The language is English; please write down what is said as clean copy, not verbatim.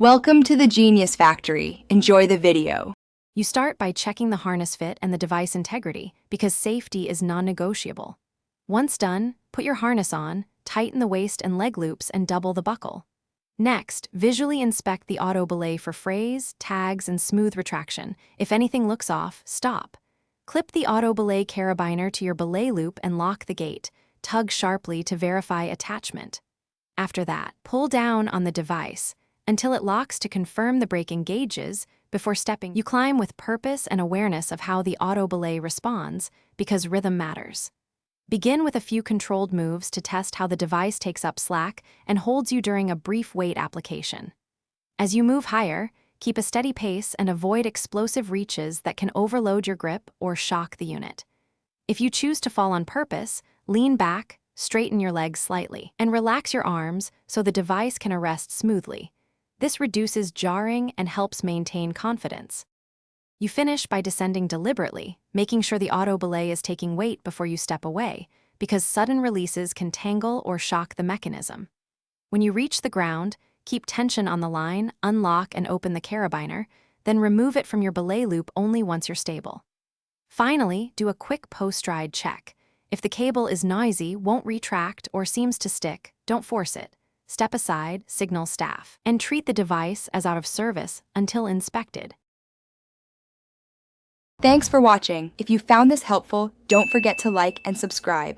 Welcome to the Genius Factory. Enjoy the video. You start by checking the harness fit and the device integrity because safety is non-negotiable. Once done, put your harness on, tighten the waist and leg loops, and double the buckle. Next, visually inspect the auto belay for frays, tags, and smooth retraction. If anything looks off, stop. Clip the auto belay carabiner to your belay loop and lock the gate. Tug sharply to verify attachment. After that, pull down on the device until it locks to confirm the brake engages. Before stepping, you climb with purpose and awareness of how the auto belay responds, because rhythm matters. Begin with a few controlled moves to test how the device takes up slack and holds you during a brief weight application. As you move higher, keep a steady pace and avoid explosive reaches that can overload your grip or shock the unit. If you choose to fall on purpose, lean back, straighten your legs slightly, and relax your arms so the device can arrest smoothly. This reduces jarring and helps maintain confidence. You finish by descending deliberately, making sure the auto belay is taking weight before you step away, because sudden releases can tangle or shock the mechanism. When you reach the ground, keep tension on the line, unlock and open the carabiner, then remove it from your belay loop only once you're stable. Finally, do a quick post-ride check. If the cable is noisy, won't retract, or seems to stick, don't force it. Step aside, signal staff, and treat the device as out of service until inspected. Thanks for watching. If you found this helpful, don't forget to like and subscribe.